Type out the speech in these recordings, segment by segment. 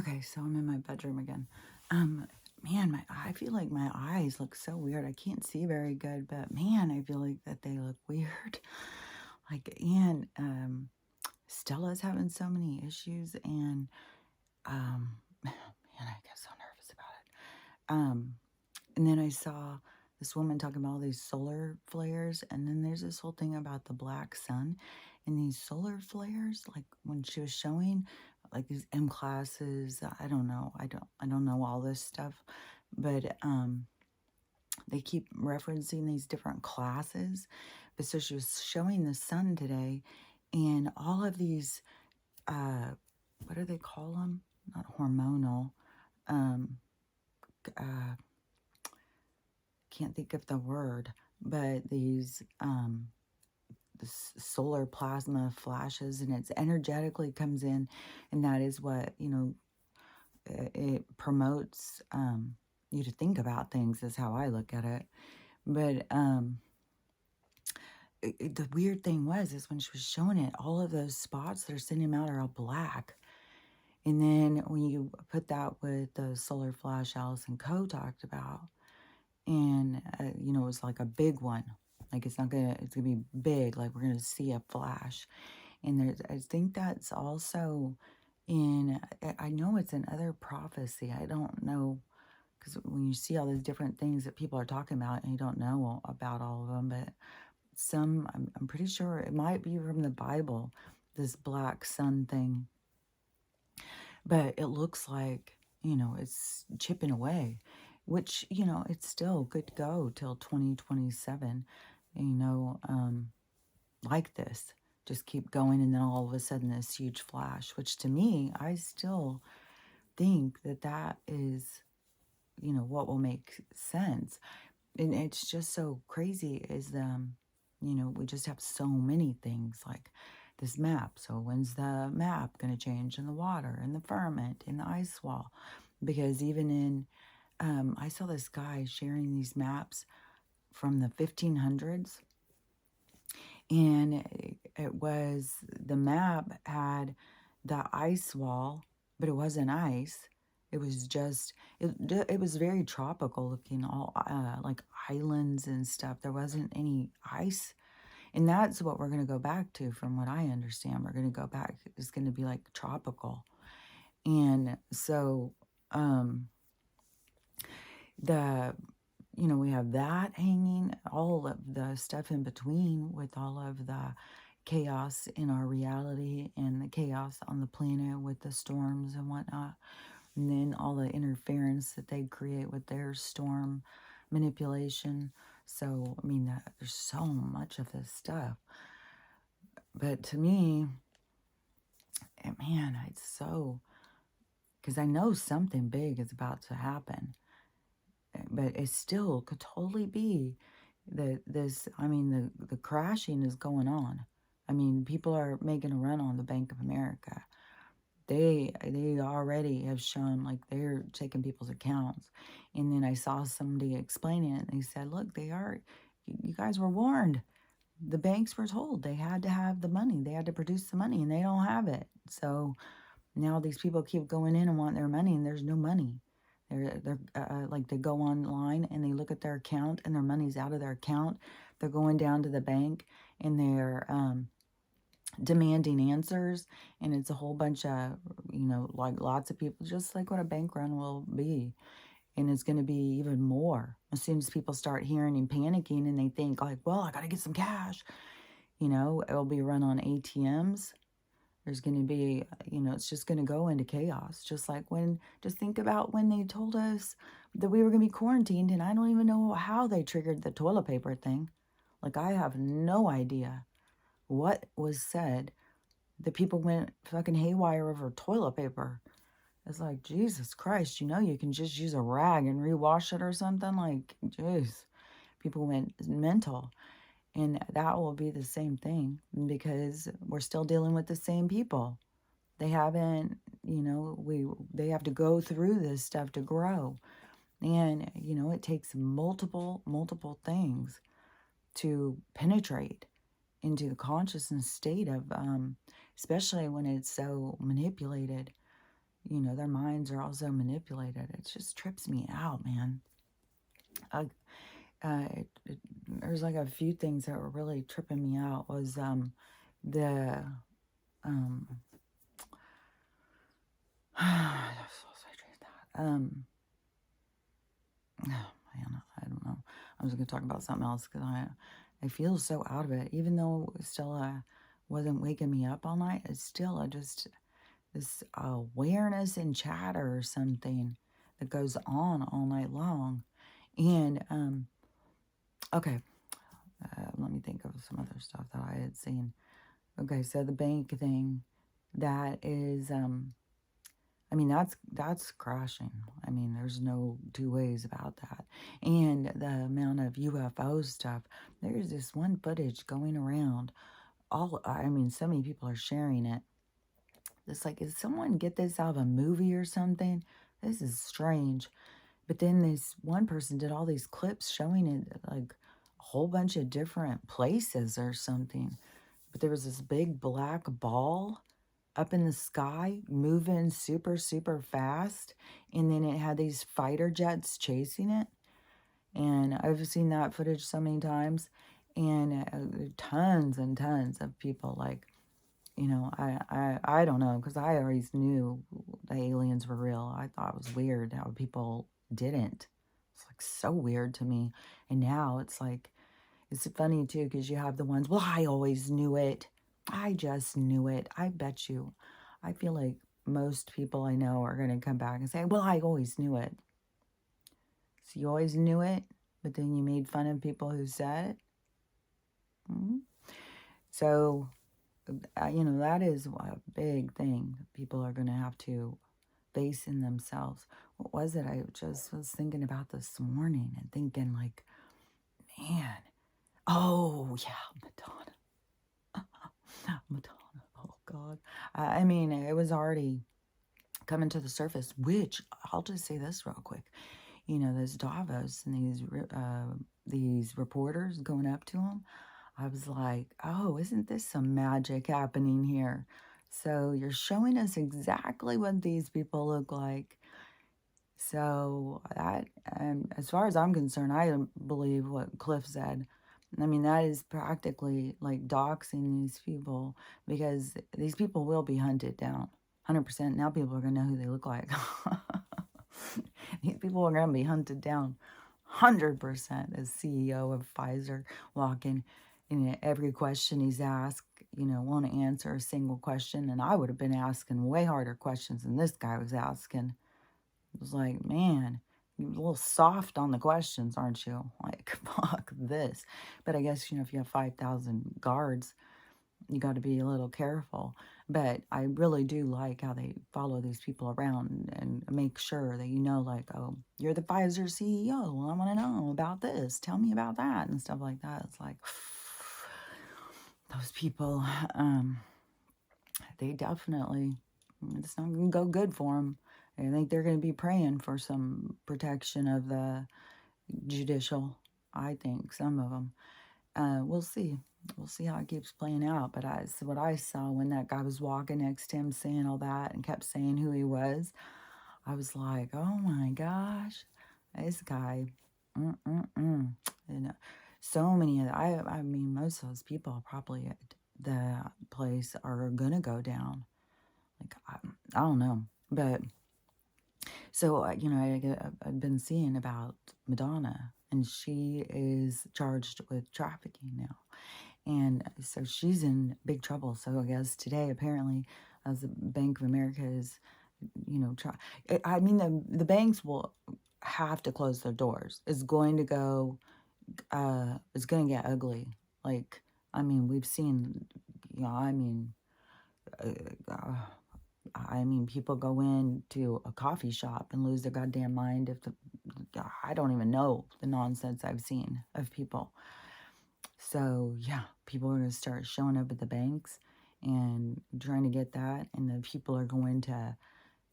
Okay, so I'm in my bedroom again. Man, I feel like my eyes look so weird. I can't see very good, but man, I feel like that they look weird. Like, and Stella's having so many issues, and man, I get so nervous about it. And then I saw this woman talking about all these solar flares, and then there's this whole thing about the black sun and these solar flares. Like when she was showing, like these M classes, I don't know, I don't know all this stuff, but they keep referencing these different classes. But so she was showing the sun today, and all of these, what do they call them? Not hormonal. Um, uh, can't think of the word, but these this solar plasma flashes, and it's energetically comes in, and that is what, you know, it promotes you to think about things, is how I look at it. But the weird thing is when she was showing it, all of those spots that are sending them out are all black. And then when you put that with the solar flash Allison Coe talked about, and you know, it was like a big one, like it's gonna be big, like we're gonna see a flash. And there's, I think that's also in, I know it's in other prophecy, I don't know, because when you see all these different things that people are talking about and you don't know about all of them, but some, I'm pretty sure it might be from the Bible, this black sun thing, but it looks like, you know, it's chipping away, which, you know, it's still good to go till 2027, you know, like this. Just keep going, and then all of a sudden this huge flash, which to me, I still think that that is, you know, what will make sense. And it's just so crazy is, you know, we just have so many things like this map. So when's the map going to change in the water and the firmament and the ice wall? Because even in, I saw this guy sharing these maps from the 1500s, and it was, the map had the ice wall, but it wasn't ice. It was just, it was very tropical looking, all like islands and stuff. There wasn't any ice. And that's what we're going to go back to, from what I understand. We're going to go back, it's going to be like tropical. And so the, you know, we have that hanging, all of the stuff in between with all of the chaos in our reality and the chaos on the planet with the storms and whatnot. And then all the interference that they create with their storm manipulation. So, I mean, there's so much of this stuff. But to me, man, it's so, because I know something big is about to happen. But it still could totally be that this, I mean, the crashing is going on. I mean, people are making a run on the Bank of America. They already have shown, like, they're taking people's accounts. And then I saw somebody explaining it, and they said, look, you guys were warned. The banks were told they had to have the money. They had to produce the money, and they don't have it. So now these people keep going in and want their money, and there's no money. They're like, they go online and they look at their account, and their money's out of their account. They're going down to the bank, and they're demanding answers, and it's a whole bunch of, you know, like lots of people, just like what a bank run will be. And it's going to be even more as soon as people start hearing and panicking, and they think like, well, I got to get some cash. You know, it'll be run on ATMs. There's going to be, you know, it's just going to go into chaos. Just like just think about when they told us that we were going to be quarantined, and I don't even know how they triggered the toilet paper thing. Like, I have no idea what was said. The people went fucking haywire over toilet paper. It's like, Jesus Christ, you know, you can just use a rag and rewash it or something. Like, jeez, people went mental. And that will be the same thing, because we're still dealing with the same people. They haven't, you know, they have to go through this stuff to grow. And, you know, it takes multiple things to penetrate into the consciousness state of, especially when it's so manipulated. their minds are also manipulated. It just trips me out, man. I, there's like a few things that were really tripping me out was the um oh man, I don't know. I was going to talk about something else because I feel so out of it, even though Stella wasn't waking me up all night. It's still just this awareness and chatter or something that goes on all night long. And okay, let me think of some other stuff that I had seen. Okay, so the bank thing, that is I mean, that's crashing. I mean, there's no two ways about that. And the amount of UFO stuff, there's this one footage going around. I mean, so many people are sharing it. It's like, is someone get this out of a movie or something? This is strange. But then this one person did all these clips showing it like a whole bunch of different places or something. But there was this big black ball up in the sky, moving super, super fast. And then it had these fighter jets chasing it. And I've seen that footage so many times. And tons and tons of people like, I don't know, because I always knew the aliens were real. I thought it was weird how people didn't. It's like so weird to me. And now it's like, it's funny too, because you have the ones, well, I always knew it. I just knew it. I bet you. I feel like most people I know are going to come back and say, well, I always knew it. So you always knew it, but then you made fun of people who said it. Mm-hmm. So, that is a big thing that people are going to have to face in themselves. What was it? I just was thinking about this morning and thinking like, man, oh yeah, Madonna. Oh God. I mean, it was already coming to the surface, which I'll just say this real quick. There's Davos and these reporters going up to him. I was like, oh, isn't this some magic happening here? So you're showing us exactly what these people look like. So that, as far as I'm concerned, I believe what Cliff said. I mean, that is practically like doxing these people, because these people will be hunted down. 100%. Now people are going to know who they look like. These people are going to be hunted down. 100%. As CEO of Pfizer, walking in every question he's asked, won't answer a single question. And I would have been asking way harder questions than this guy was asking. It was like, man, you're a little soft on the questions, aren't you? Like, fuck this. But I guess, if you have 5,000 guards, you got to be a little careful. But I really do like how they follow these people around and make sure that like, oh, you're the Pfizer CEO. Well, I want to know about this. Tell me about that and stuff like that. It's like, those people, they definitely, it's not going to go good for them. I think they're going to be praying for some protection of the judicial. I think some of them. We'll see. We'll see how it keeps playing out. But so what I saw when that guy was walking next to him saying all that and kept saying who he was, I was like, oh my gosh, this guy. Mm-mm-mm. And so many I mean, most of those people probably at the place are going to go down. Like, I don't know. But so, I've been seeing about Madonna, and she is charged with trafficking now. And so she's in big trouble. So I guess today, apparently, as the Bank of America is, I mean, the banks will have to close their doors. It's going to go, it's going to get ugly. Like, I mean, we've seen, uh, people go into a coffee shop and lose their goddamn mind if I don't even know the nonsense I've seen of people. So, yeah, people are going to start showing up at the banks and trying to get that. And the people are going to,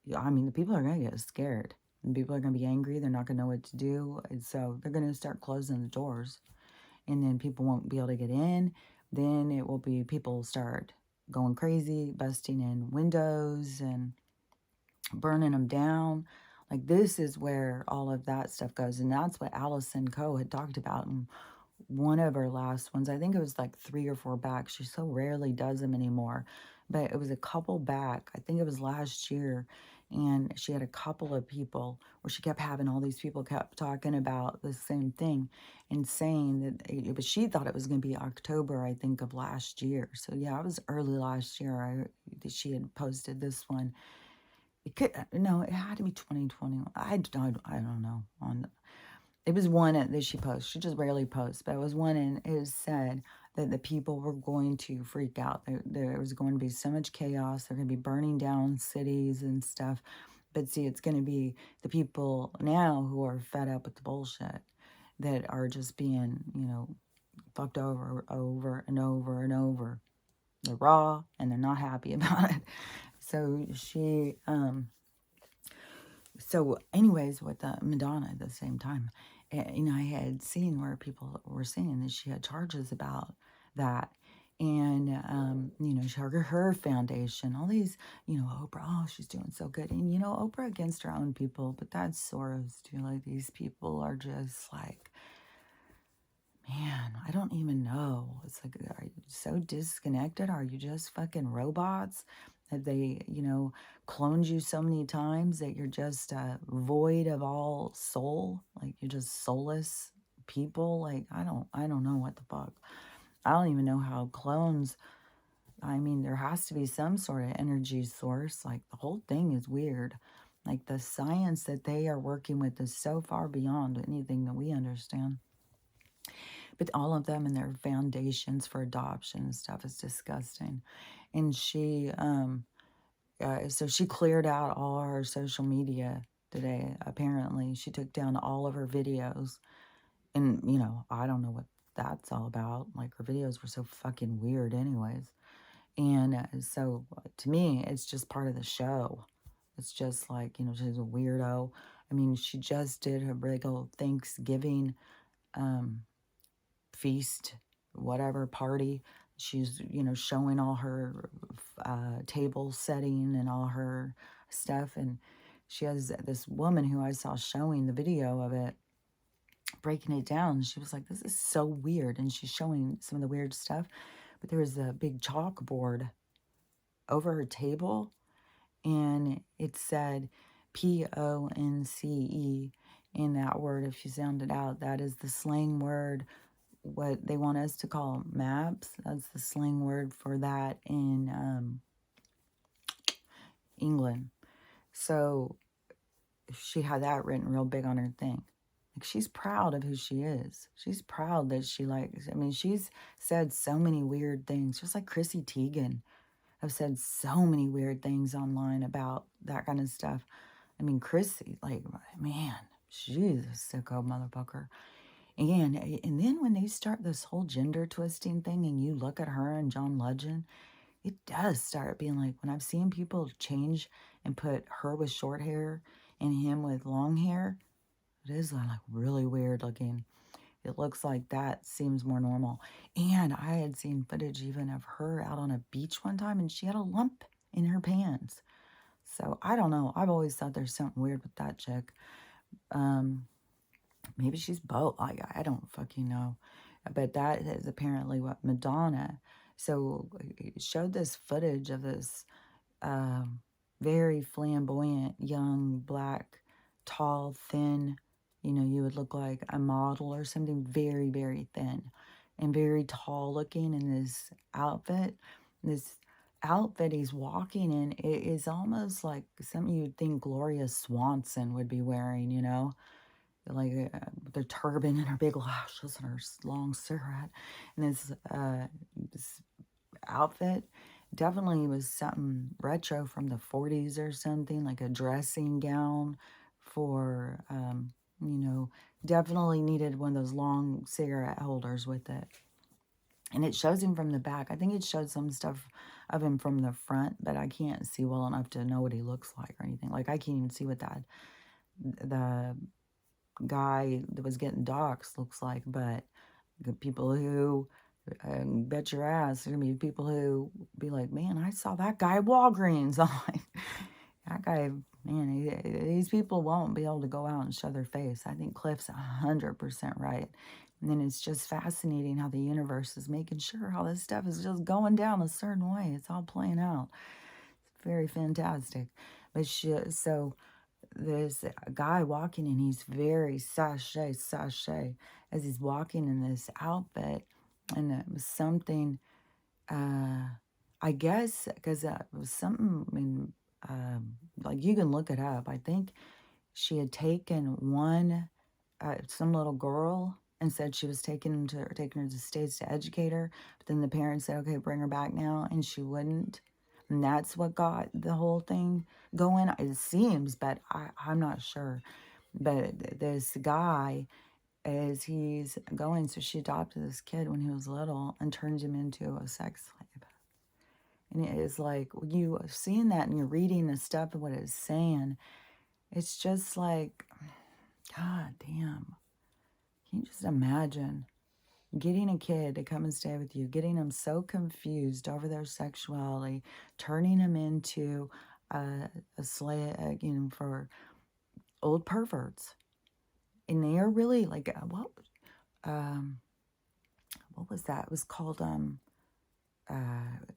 the people are going to get scared. And people are going to be angry. They're not going to know what to do. And so they're going to start closing the doors. And then people won't be able to get in. Then it will be people start going crazy, busting in windows. And burning them down. Like, this is where all of that stuff goes. And that's what Allison Coe had talked about in one of her last ones. I think it was like 3 or 4 back. She so rarely does them anymore. But it was a couple back. I think it was last year. And she had a couple of people where she kept having all these people kept talking about the same thing and saying that but she thought it was going to be October, I think, of last year. So yeah, it was early last year that she had posted this one. It could, no, it had to be 2020. I don't know. It was one that she posts. She just rarely posts, but it was one, and it said that the people were going to freak out. There was going to be so much chaos. They're going to be burning down cities and stuff. But see, it's going to be the people now who are fed up with the bullshit that are just being, fucked over and over and over. They're raw and they're not happy about it. So so anyways, with Madonna at the same time, I had seen where people were saying that she had charges about that. And, her foundation, all these, Oprah, oh, she's doing so good. And, Oprah against her own people, but that's Soros too. Like, these people are just like, man, I don't even know. It's like, are you so disconnected? Are you just fucking robots? Have they, cloned you so many times that you're just void of all soul? Like, you're just soulless people? Like, I don't know what the fuck. I don't even know how clones, I mean, there has to be some sort of energy source. Like, the whole thing is weird. Like, the science that they are working with is so far beyond anything that we understand. But all of them and their foundations for adoption and stuff is disgusting. And so she cleared out all her social media today. Apparently, she took down all of her videos. And, I don't know what that's all about. Like, her videos were so fucking weird, anyways. And so to me, it's just part of the show. It's just like, she's a weirdo. I mean, she just did her big old Thanksgiving feast, whatever party. She's, showing all her table setting and all her stuff. And she has this woman who I saw showing the video of it, breaking it down. She was like, this is so weird. And she's showing some of the weird stuff. But there was a big chalkboard over her table, and it said PONCE. And that word, if you sound it out, that is the slang word, what they want us to call maps. That's the slang word for that in England. So she had that written real big on her thing. Like, she's proud of who she is. She's proud that she's said so many weird things, just like Chrissy Teigen. I've said so many weird things online about that kind of stuff. I mean, Chrissy, like, man, she's a sicko motherfucker. And then when they start this whole gender twisting thing and you look at her and John Legend, it does start being like, when I've seen people change and put her with short hair and him with long hair, it is like really weird looking. It looks like that seems more normal. And I had seen footage even of her out on a beach one time, and she had a lump in her pants. So I don't know. I've always thought there's something weird with that chick. Maybe she's both. I don't fucking know. But that is apparently what Madonna. So it showed this footage of this very flamboyant, young, black, tall, thin, you would look like a model or something, very, very thin and very tall looking in this outfit. This outfit he's walking in, it is almost like something you'd think Gloria Swanson would be wearing, like the turban and her big lashes and her long cigarette. And this outfit definitely was something retro from the 40s or something, like a dressing gown for, definitely needed one of those long cigarette holders with it. And it shows him from the back. I think it showed some stuff of him from the front, but I can't see well enough to know what he looks like or anything. Like, I can't even see what the guy that was getting doxxed looks like, but the people who bet your ass there's gonna be people who be like, man, I saw that guy at Walgreens. I'm like, that guy, man, these people won't be able to go out and show their face. I think Cliff's 100% right. And then it's just fascinating how the universe is making sure all this stuff is just going down a certain way. It's all playing out. It's very fantastic. But so there's a guy walking and he's very sashay as he's walking in this outfit. And it was something, I guess, because it was something in, like you can look it up. I think she had taken some little girl and said she was taking her to the States to educate her. But then the parents said, okay, bring her back now. And she wouldn't. And that's what got the whole thing going. It seems, but I'm not sure. But this guy, as he's going, so she adopted this kid when he was little and turned him into a sex slave. And it is like, you are seeing that and you're reading the stuff and what it's saying. It's just like, God damn. Can you just imagine getting a kid to come and stay with you, getting them so confused over their sexuality, turning them into a slave, for old perverts. And they are really like, what was that? It was called, it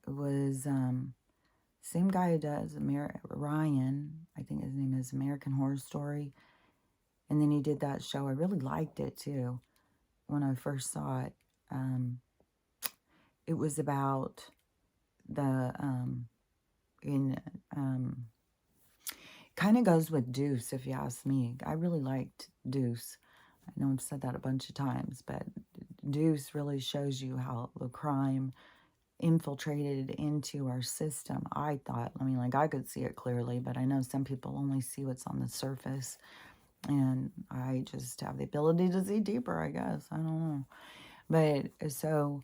was, same guy who does Ryan, I think his name is American Horror Story. And then he did that show. I really liked it too when I first saw it. It was about the, kind of goes with Deuce, if you ask me. I really liked Deuce. I know I've said that a bunch of times, but Deuce really shows you how the crime infiltrated into our system. I thought, I mean, like I could see it clearly, but I know some people only see what's on the surface. And I just have the ability to see deeper, I guess. I don't know. But so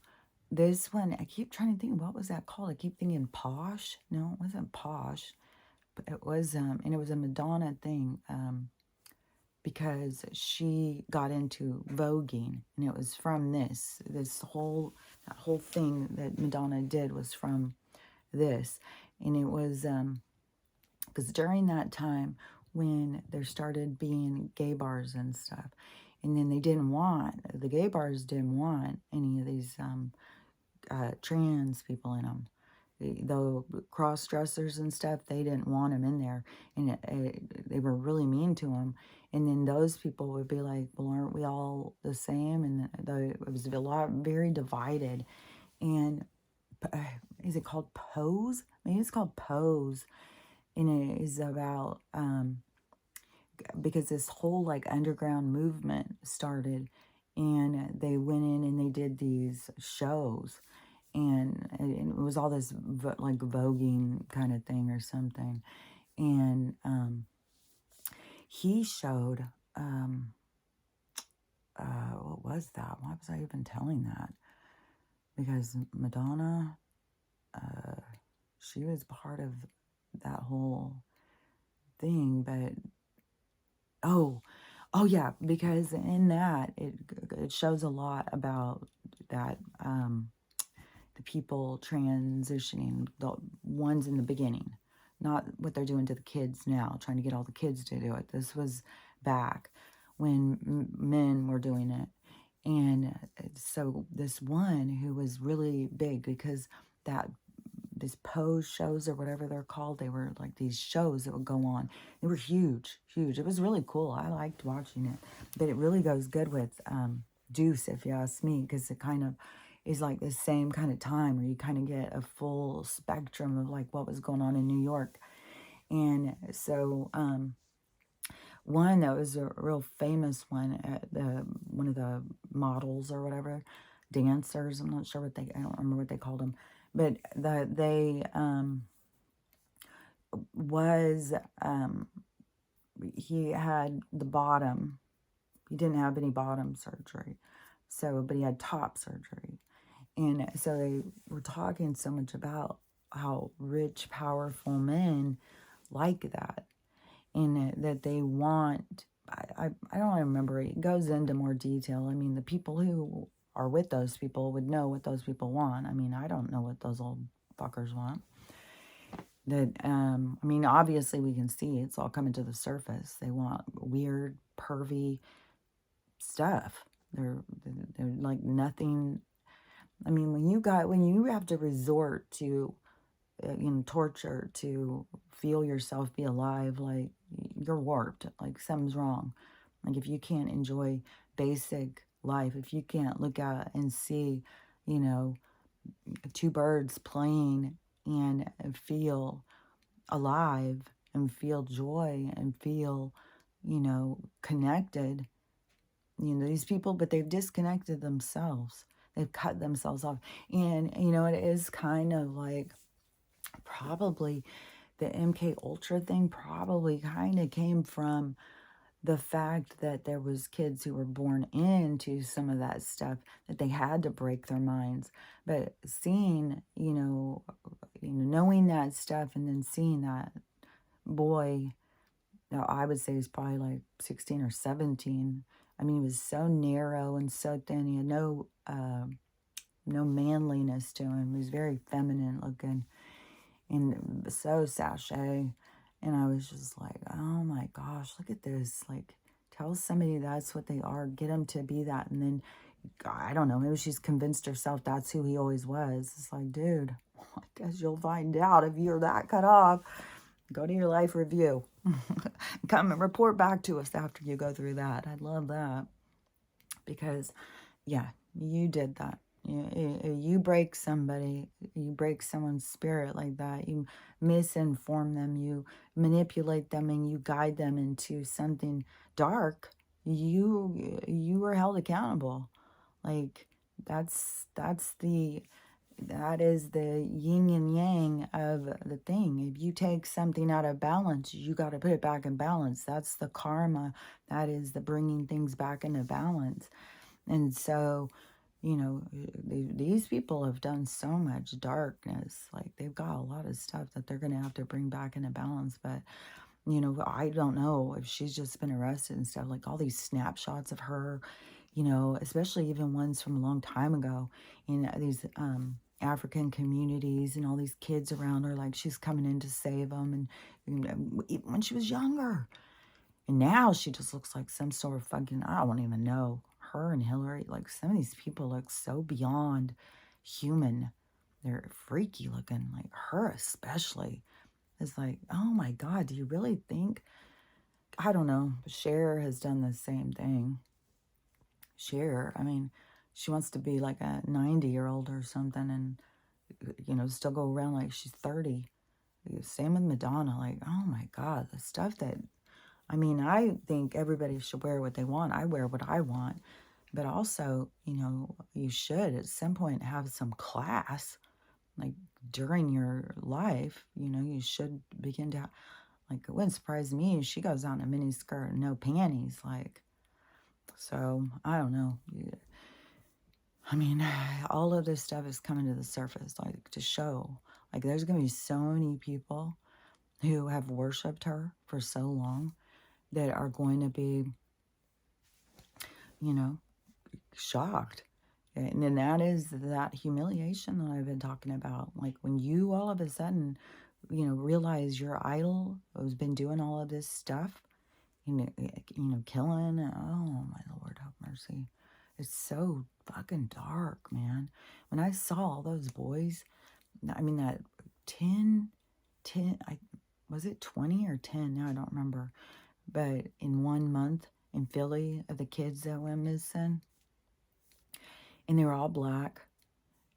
this one, I keep trying to think, what was that called? I keep thinking Posh. No, it wasn't Posh. But it was, and it was a Madonna thing, because she got into voguing, and it was from that whole thing that Madonna did was from this. And it was, because during that time when there started being gay bars and stuff, and then the gay bars didn't want any of these trans people in them. The cross-dressers and stuff, they didn't want them in there. And they were really mean to them. And then those people would be like, well, aren't we all the same? And it was very divided. And is it called Pose? Maybe it's called Pose. And it is about, because this whole like underground movement started. And they went in and they did these shows. And it was all this like voguing kind of thing or something. And he showed, what was that? Why was I even telling that? Because Madonna, she was part of that whole thing. But, oh yeah, because in that, it shows a lot about that, the people transitioning, the ones in the beginning, not what they're doing to the kids now, trying to get all the kids to do it. This was back when men were doing it. And so this one who was really big, because these Pose shows or whatever they're called, they were like these shows that would go on. They were huge. It was really cool. I liked watching it. But it really goes good with Deuce, if you ask me, because it kind of is like the same kind of time where you kind of get a full spectrum of like what was going on in New York. And so one that was a real famous one, one of the models or whatever, dancers, I'm not sure I don't remember what they called them, but he had the bottom, he didn't have any bottom surgery, but he had top surgery. And so they were talking so much about how rich, powerful men like that. And that they want, I don't remember, it goes into more detail. I mean, the people who are with those people would know what those people want. I mean, I don't know what those old fuckers want. That, I mean, obviously we can see it's all coming to the surface. They want weird, pervy stuff. They're, they're like nothing. I mean, when you have to resort to, torture to feel yourself be alive, like you're warped, like something's wrong. Like if you can't enjoy basic life, if you can't look out and see, you know, two birds playing and feel alive and feel joy and feel, connected, these people, but they've disconnected themselves. They've cut themselves off. And, it is kind of like probably the MK Ultra thing probably kind of came from the fact that there was kids who were born into some of that stuff that they had to break their minds. But seeing, knowing that stuff and then seeing that boy, now I would say he's probably like 16 or 17. I mean, he was so narrow and so thin. He had no manliness to him. He was very feminine looking and so sachet. And I was just like, oh my gosh, look at this. Like, tell somebody that's what they are. Get them to be that. And then, I don't know, maybe she's convinced herself that's who he always was. It's like, dude, I guess you'll find out if you're that cut off. Go to your life review. Come and report back to us after you go through that. I'd love that. Because, yeah, you did that. You break somebody, you break someone's spirit like that, you misinform them, you manipulate them, and you guide them into something dark, you were held accountable. Like, that is the yin and yang of the thing. If you take something out of balance, you got to put it back in balance. That's the karma. That is the bringing things back into balance. And so, these people have done so much darkness. Like, they've got a lot of stuff that they're going to have to bring back into balance. But, I don't know if she's just been arrested and stuff. Like, all these snapshots of her, especially even ones from a long time ago in these African communities and all these kids around her, like she's coming in to save them. And even when she was younger. And now she just looks like some sort of fucking, I don't even know. Her and Hillary, like some of these people look so beyond human. They're freaky looking, like her especially. It's like, oh my God, do you really think? I don't know. Cher has done the same thing. Cher, I mean, she wants to be like a 90-year-old or something and, still go around like she's 30. Same with Madonna. Like, oh my God, the stuff that, I mean, I think everybody should wear what they want. I wear what I want. But also, you should at some point have some class. Like during your life, you should begin to, like, it wouldn't surprise me if she goes out in a mini skirt and no panties. Like, so, I don't know. I mean, all of this stuff is coming to the surface, like, to show. Like, there's going to be so many people who have worshipped her for so long that are going to be, shocked. And then that is that humiliation that I've been talking about. Like when you all of a sudden, realize your idol has been doing all of this stuff, killing. Oh, my Lord, have mercy. It's so fucking dark, man. When I saw all those boys, I mean, that 10, was it 20 or 10? Now I don't remember. But in 1 month in Philly of the kids that went missing, and they were all black,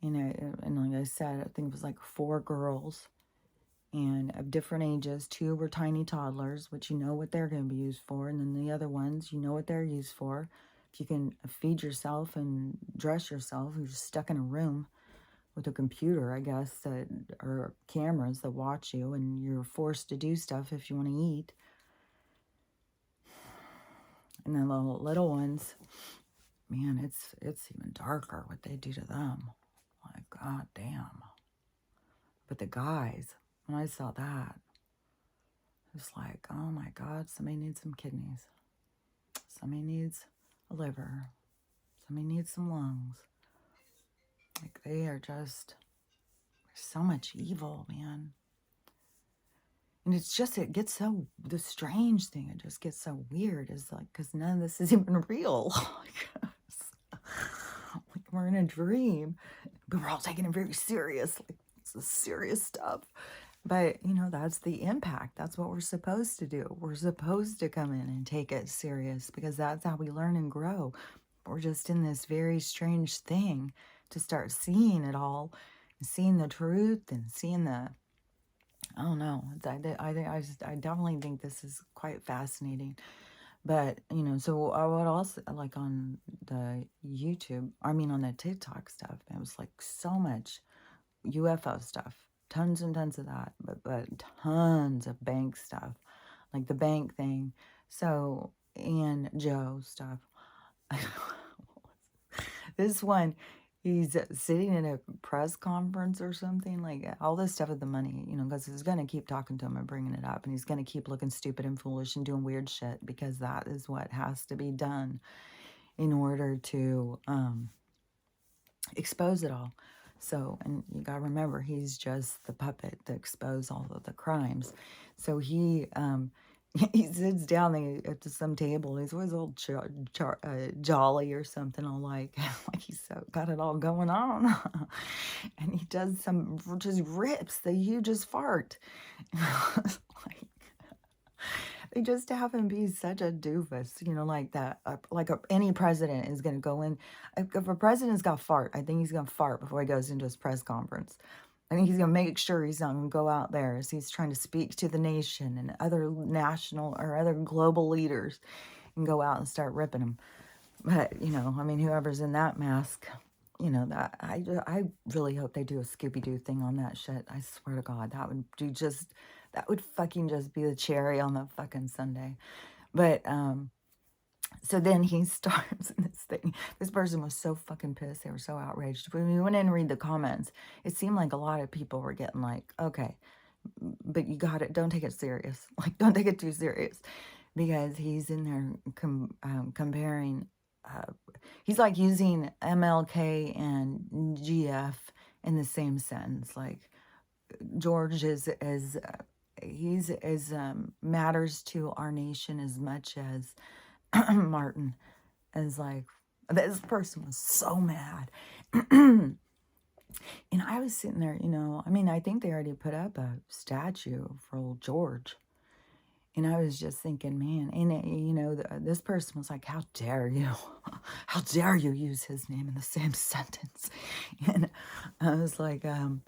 and like I said, I think it was like 4 girls, and of different ages. 2 were tiny toddlers, which you know what they're going to be used for, and then the other ones, you know what they're used for. If you can feed yourself and dress yourself, you're just stuck in a room with a computer, I guess, that, or cameras that watch you, and you're forced to do stuff if you want to eat. And then the little ones, man, it's even darker what they do to them. Like, god damn. But the guys, when I saw that, it was like, oh my God, somebody needs some kidneys. Somebody needs a liver. Somebody needs some lungs. Like, they are just, there's so much evil, man. And it's just, it gets so, the strange thing, it just gets so weird, is like, because none of this is even real. Like we're in a dream, but we're all taking it very serious. Like it's the serious stuff. But, that's the impact. That's what we're supposed to do. We're supposed to come in and take it serious because that's how we learn and grow. We're just in this very strange thing to start seeing it all, seeing the truth and seeing the, I don't know. I definitely think this is quite fascinating. But, so I would also, like on the YouTube, I mean on the TikTok stuff, it was like so much UFO stuff, tons and tons of that, but tons of bank stuff, like the bank thing. So, and Joe stuff. This one, he's sitting in a press conference or something, like all this stuff with the money, because he's going to keep talking to him and bringing it up, and he's going to keep looking stupid and foolish and doing weird shit because that is what has to be done in order to expose it all. So, and you gotta remember, he's just the puppet to expose all of the crimes. So he he sits down at some table. He's always all jolly or something, all like like he's so got it all going on. And he does some just rips the hugest fart. Like, they just have him be such a doofus, like that. Any president is going to go in. If a president's got fart, I think he's going to fart before he goes into his press conference. I think he's going to make sure he's not going to go out there as he's trying to speak to the nation and other national or other global leaders and go out and start ripping them. But, I mean, whoever's in that mask, that I really hope they do a Scooby-Doo thing on that shit. I swear to God, that would fucking just be the cherry on the fucking sundae. But, so then he starts in this thing. This person was so fucking pissed. They were so outraged. When we went in and read the comments, it seemed like a lot of people were getting like, okay, but you got it. Don't take it serious. Like, don't take it too serious. Because he's in there comparing, he's like using MLK and GF in the same sentence. Like, George is as he's as matters to our nation as much as Martin. As like, this person was so mad. And I was sitting there, I mean, I think they already put up a statue for old George. And I was just thinking, man, and this person was like, how dare you? How dare you use his name in the same sentence? And I was like, the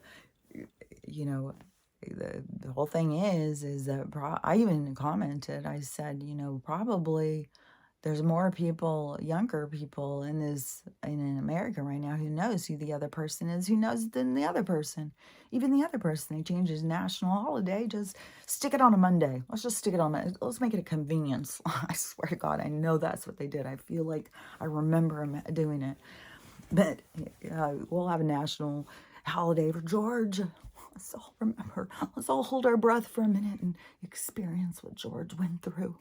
whole thing is that I even commented, I said, probably there's more people, younger people in America right now who knows who the other person is, who knows than the other person. Even the other person, they change his national holiday, just stick it on a Monday. Let's just stick it on, let's make it a convenience. I swear to God, I know that's what they did. I feel like I remember him doing it. But we'll have a national holiday for George. Let's all remember. Let's all hold our breath for a minute and experience what George went through.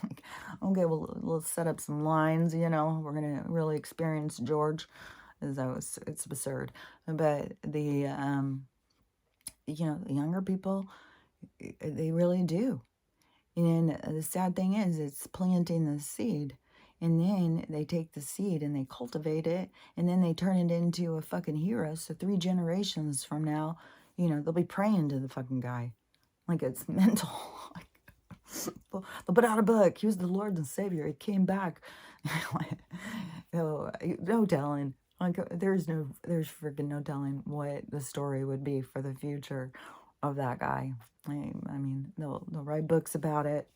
Like, okay, well, let's set up some lines, we're going to really experience George. It's absurd. But the younger people, they really do. And the sad thing is, it's planting the seed. And then they take the seed and they cultivate it. And then they turn it into a fucking hero. So 3 generations from now, they'll be praying to the fucking guy. Like, it's mental. Like, they'll put out a book. He was the Lord and Savior. He came back. No telling. Like, there's freaking no telling what the story would be for the future of that guy. I mean, they'll write books about it.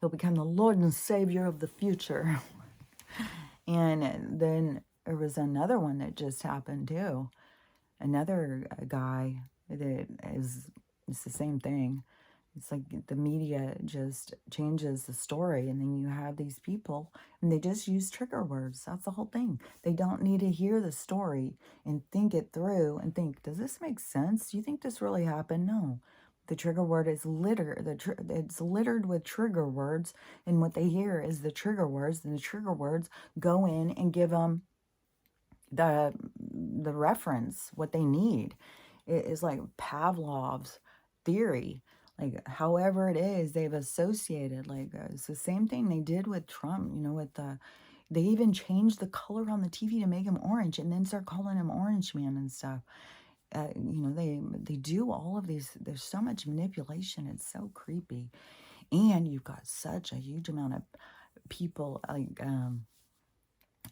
He'll become the Lord and Savior of the future. And then there was another one that just happened too. Another guy that it's the same thing. It's like the media just changes the story, and then you have these people, and they just use trigger words. That's the whole thing. They don't need to hear the story and think it through and think, does this make sense? Do you think this really happened? No. The trigger word is it's littered with trigger words, and what they hear is the trigger words, and the trigger words go in and give them the reference, what they need. It is like Pavlov's theory. Like, however it is, they've associated, like, it's the same thing they did with Trump, with they even changed the color on the TV to make him orange and then start calling him Orange Man and stuff. They do all of these. There's so much manipulation. It's so creepy. And you've got such a huge amount of people, like,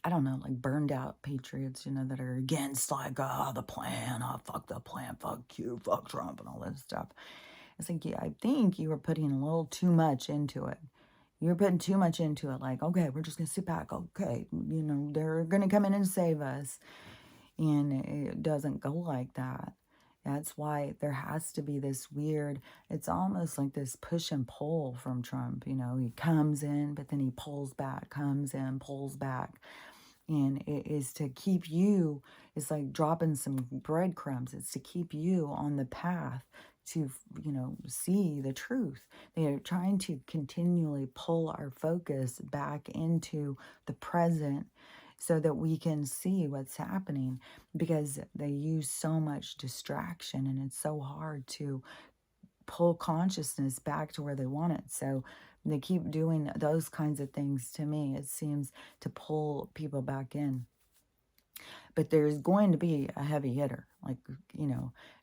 I don't know, like burned out patriots, that are against, like, the plan, fuck the plan, fuck you, fuck Trump, and all this stuff. It's like, yeah, I think you were putting a little too much into it. You're putting too much into it. Like, okay, we're just going to sit back. Okay, they're going to come in and save us. And it doesn't go like that. That's why there has to be this weird, it's almost like this push and pull from Trump. He comes in, but then he pulls back, comes in, pulls back. And it is to keep you, it's like dropping some breadcrumbs. It's to keep you on the path to, see the truth. They are trying to continually pull our focus back into the present so that we can see what's happening, because they use so much distraction and it's so hard to pull consciousness back to where they want it. So they keep doing those kinds of things. To me, it seems to pull people back in. But there's going to be a heavy hitter, like,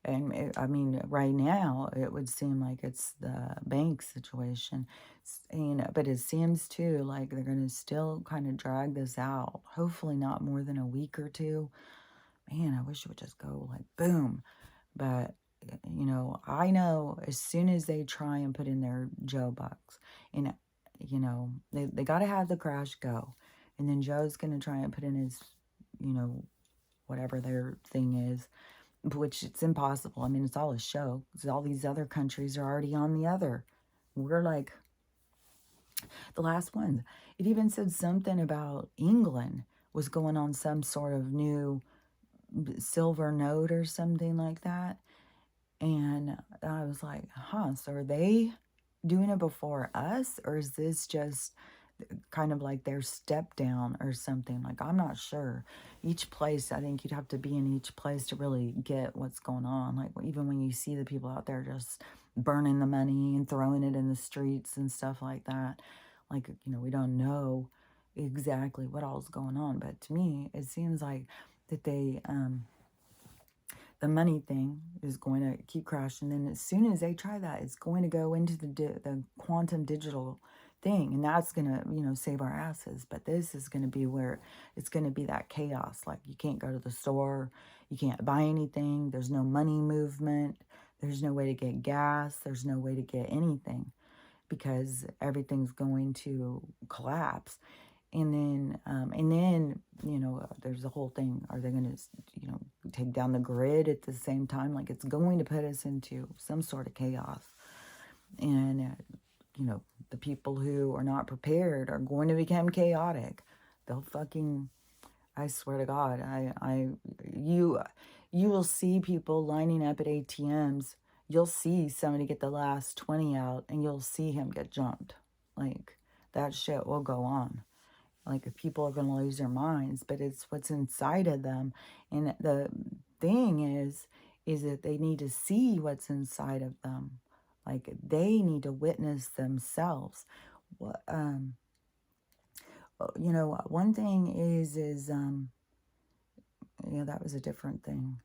and I mean, right now it would seem like it's the bank situation, but it seems too like they're going to still kind of drag this out. Hopefully not more than a week or two. Man, I wish it would just go like boom. But, I know as soon as they try and put in their Joe bucks, and, they got to have the crash go. And then Joe's going to try and put in his, whatever their thing is, which it's impossible. I mean, it's all a show, because all these other countries are already on the other. We're like the last ones. It even said something about England was going on some sort of new silver note or something like that. And I was like, so are they doing it before us? Or is this just kind of like their step down or something? Like, I'm not sure. Each place, I think you'd have to be in each place to really get what's going on. Like, even when you see the people out there just burning the money and throwing it in the streets and stuff like that, like, we don't know exactly what all's going on. But to me, it seems like that the money thing is going to keep crashing. And as soon as they try that, it's going to go into the quantum digital thing. And that's going to, save our asses. But this is going to be where it's going to be that chaos. Like, you can't go to the store. You can't buy anything. There's no money movement. There's no way to get gas. There's no way to get anything, because everything's going to collapse. And then, there's a whole thing. Are they going to, take down the grid at the same time? Like, it's going to put us into some sort of chaos. And, the people who are not prepared are going to become chaotic. They'll fucking, I swear to God, you will see people lining up at ATMs. You'll see somebody get the last 20 out, and you'll see him get jumped. Like, that shit will go on. Like, if people are going to lose their minds, but it's what's inside of them. And the thing is that they need to see what's inside of them. Like, they need to witness themselves. One thing is that was a different thing.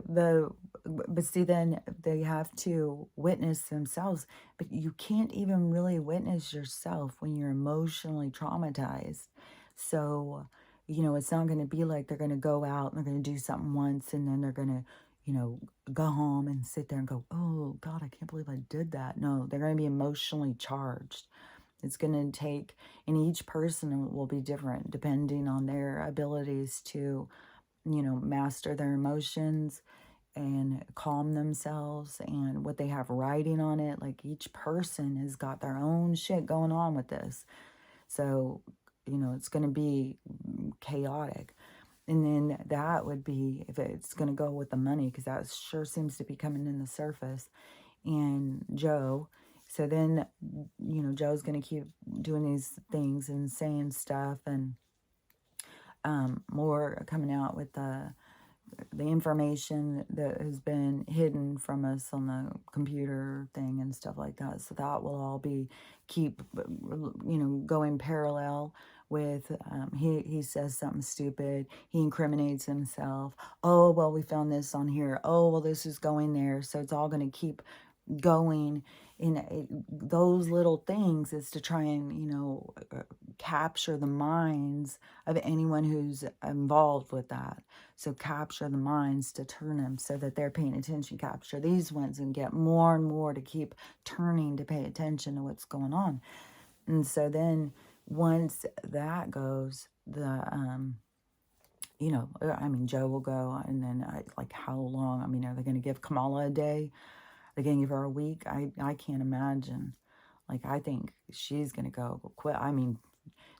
But see, then they have to witness themselves, but you can't even really witness yourself when you're emotionally traumatized. So, it's not going to be like they're going to go out and they're going to do something once, and then they're going to, go home and sit there and go, oh God, I can't believe I did that. No, they're going to be emotionally charged. It's going to take, and each person will be different depending on their abilities to, master their emotions and calm themselves, and what they have writing on it. Like, each person has got their own shit going on with this. So, it's going to be chaotic. And then that would be, if it's going to go with the money, because that sure seems to be coming in the surface. And Joe, so then, Joe's going to keep doing these things and saying stuff, and more coming out with the the information that has been hidden from us on the computer thing and stuff like that. So that will all be keep, going parallel with, he says something stupid, he incriminates himself. Oh, well, we found this on here. Oh, well, this is going there. So it's all going to keep going in those little things, is to try and capture the minds of anyone who's involved with that. So capture the minds to turn them so that they're paying attention. Capture these ones and get more and more to keep turning to pay attention to what's going on. And so then once that goes, Joe will go, and then like how long? I mean, are they going to give Kamala a day? Are they going to give her a week? I can't imagine. Like, I think she's going to go quit. I mean,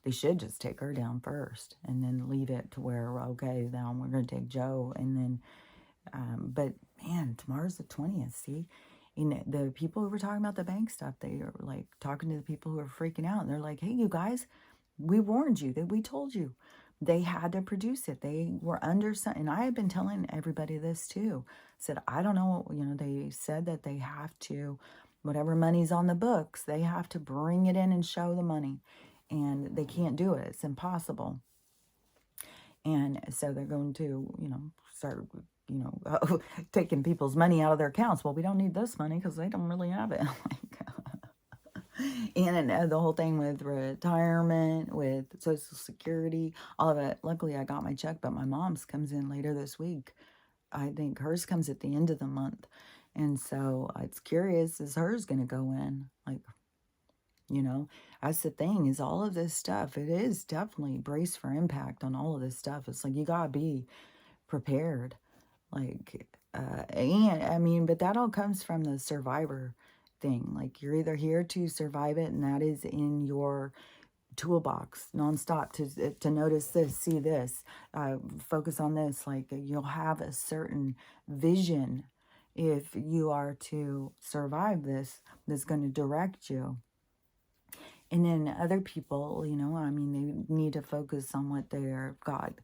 they should just take her down first and then leave it to where, okay, now we're going to take Joe. And then, but man, tomorrow's the 20th. See, the people who were talking about the bank stuff, they are like talking to the people who are freaking out. And they're like, hey, you guys, we warned you, that we told you. They had to produce it. They were under some, and I have been telling everybody this too. Said, I don't know, they said that they have to, whatever money's on the books, they have to bring it in and show the money. And they can't do it. It's impossible. And so they're going to, start, taking people's money out of their accounts. Well, we don't need this money because they don't really have it. And the whole thing with retirement, with Social Security, all of it. Luckily, I got my check, but my mom's comes in later this week. I think hers comes at the end of the month. And so it's curious, is hers going to go in? Like, that's the thing, is all of this stuff, it is definitely brace for impact on all of this stuff. It's like, you got to be prepared. Like, and I mean, but that all comes from the survivor thing. Like, you're either here to survive it, and that is in your toolbox nonstop to notice this, see this, focus on this. Like, you'll have a certain vision if you are to survive this, that's going to direct you. And then other people, they need to focus on what they've got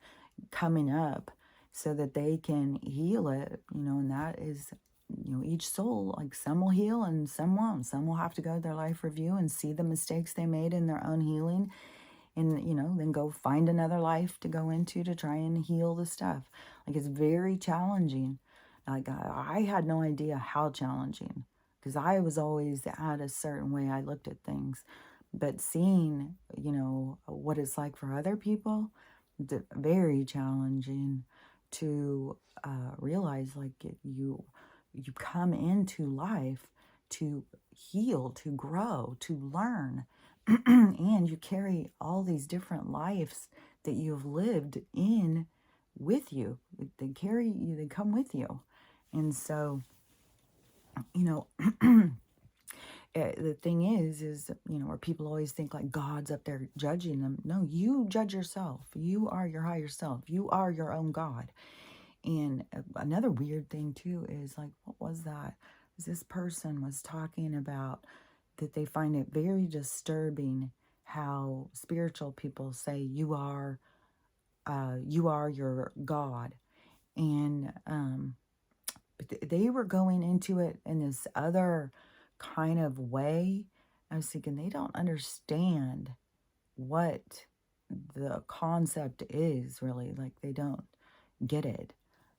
coming up so that they can heal it, and that is, each soul, like some will heal and some won't. Some will have to go to their life review and see the mistakes they made in their own healing, and, then go find another life to go into to try and heal the stuff. Like, it's very challenging. Like, I had no idea how challenging, because I was always at a certain way I looked at things. But seeing, what it's like for other people, very challenging to realize, like, you come into life to heal, to grow, to learn, and you carry all these different lives that you've lived in with you. They carry you, they come with you. And so, the thing is, where people always think like God's up there judging them. No, you judge yourself. You are your higher self. You are your own God. And another weird thing too is, like, what was that? This person was talking about that they find it very disturbing how spiritual people say you are your God. And but they were going into it in this other kind of way. I was thinking, they don't understand what the concept is, really. Like, they don't get it.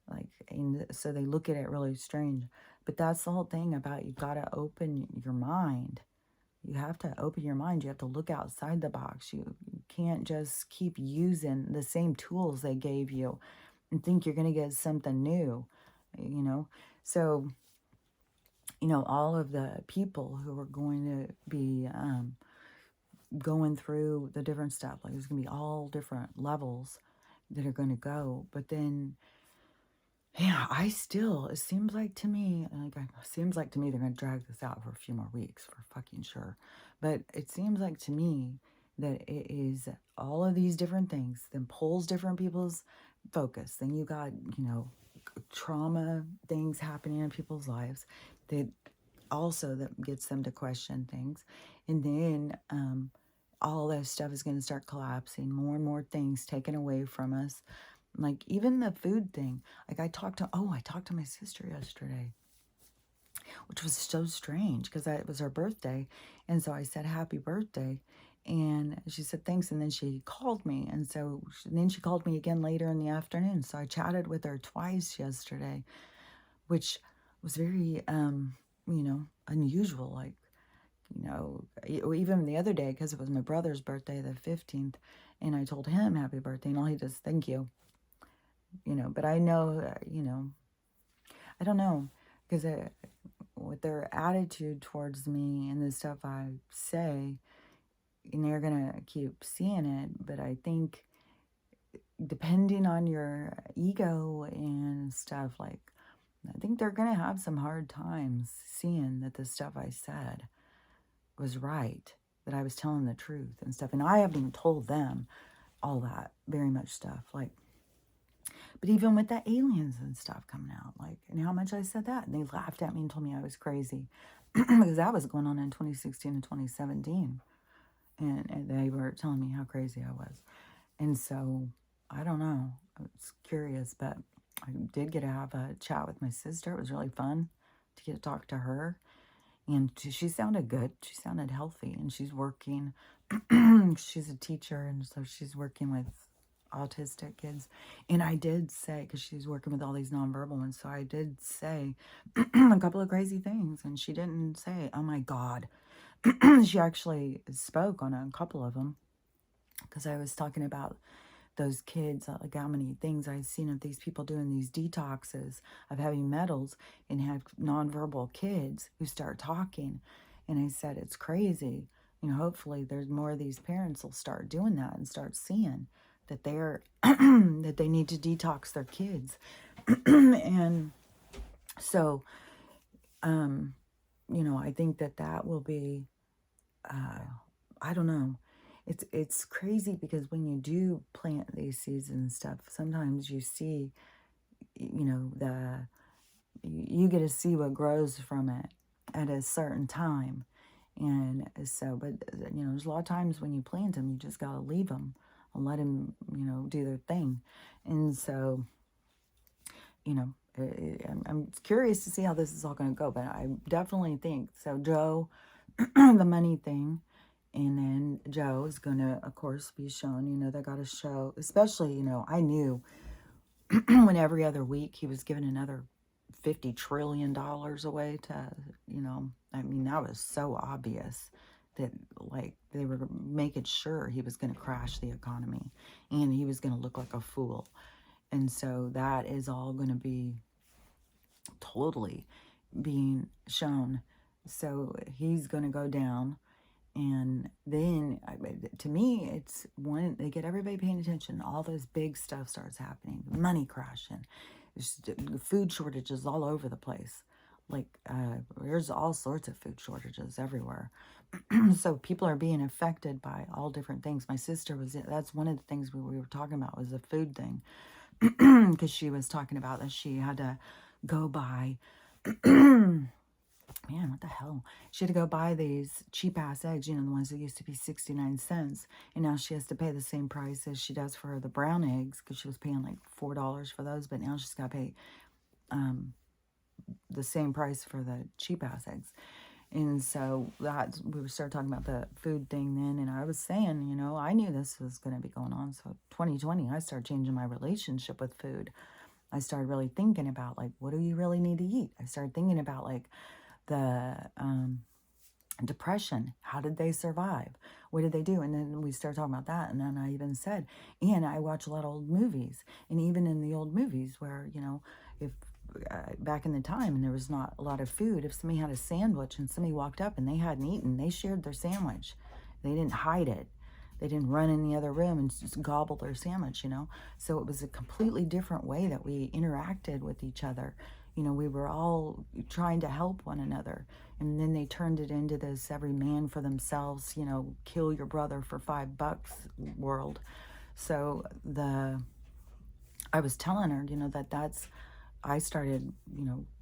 Like, and so they look at it really strange. But that's the whole thing about, you've got to open your mind. You have to open your mind. You have to look outside the box. You can't just keep using the same tools they gave you and think you're going to get something new, So, all of the people who are going to be going through the different stuff, like, there's going to be all different levels that are going to go. But then, yeah, it seems like to me they're going to drag this out for a few more weeks, for fucking sure. But it seems like to me that it is all of these different things, then pulls different people's focus. Then you got, trauma things happening in people's lives that gets them to question things. And then all that stuff is going to start collapsing, more and more things taken away from us. Like, even the food thing. Like, I talked to my sister yesterday, which was so strange because it was her birthday. And so I said, happy birthday. And she said, thanks. And then she called me. And so then she called me again later in the afternoon. So I chatted with her twice yesterday, which was very, unusual. Like, even the other day, because it was my brother's birthday, the 15th, and I told him happy birthday, and all he does, thank you, but I know, I don't know, because with their attitude towards me and the stuff I say, and they're going to keep seeing it, but I think depending on your ego and stuff, like, I think they're going to have some hard times seeing that the stuff I said was right, that I was telling the truth and stuff. And I haven't even told them all that very much stuff. Like, but even with the aliens and stuff coming out, like, and how much I said that, and they laughed at me and told me I was crazy because that was going on in 2016 and 2017. And they were telling me how crazy I was. And so, I don't know. It's curious, but I did get to have a chat with my sister. It was really fun to get to talk to her. And she sounded good. She sounded healthy. And she's working. She's a teacher. And so she's working with autistic kids. And I did say, because she's working with all these nonverbal ones, so I did say a couple of crazy things. And she didn't say, oh my God. She actually spoke on a couple of them. Because I was talking about those kids, like how many things I've seen of these people doing these detoxes of heavy metals and have nonverbal kids who start talking. And I said, it's crazy. Hopefully there's more of these parents will start doing that and start seeing that they're, that they need to detox their kids. And so, I think that will be, I don't know. It's crazy because when you do plant these seeds and stuff, sometimes you see, you get to see what grows from it at a certain time. And so, but, there's a lot of times when you plant them, you just got to leave them and let them, do their thing. And so, I'm curious to see how this is all going to go, but I definitely think, so Joe, the money thing, and then Joe is going to, of course, be shown, they got to show, especially, I knew when every other week he was giving another $50 trillion away to, that was so obvious that, like, they were making sure he was going to crash the economy and he was going to look like a fool. And so that is all going to be totally being shown. So he's going to go down. And then, to me, it's when they get everybody paying attention, all this big stuff starts happening. Money crashing. There's food shortages all over the place. Like, there's all sorts of food shortages everywhere. So people are being affected by all different things. My sister that's one of the things we were talking about was the food thing. Because she was talking about that she had to go buy... Man, what the hell? She had to go buy these cheap-ass eggs, the ones that used to be 69 cents. And now she has to pay the same price as she does for the brown eggs, because she was paying like $4 for those. But now she's got to pay the same price for the cheap-ass eggs. And so we started talking about the food thing then. And I was saying, I knew this was going to be going on. So 2020, I started changing my relationship with food. I started really thinking about, like, what do you really need to eat? I started thinking about, like, the depression. How did they survive? What did they do? And then we started talking about that. And then I even said, and I watch a lot of old movies. And even in the old movies where, if back in the time and there was not a lot of food, if somebody had a sandwich and somebody walked up and they hadn't eaten, they shared their sandwich. They didn't hide it. They didn't run in the other room and just gobble their sandwich, So it was a completely different way that we interacted with each other. We were all trying to help one another. And then they turned it into this every man for themselves, kill your brother for $5 world. So I was telling her, I started,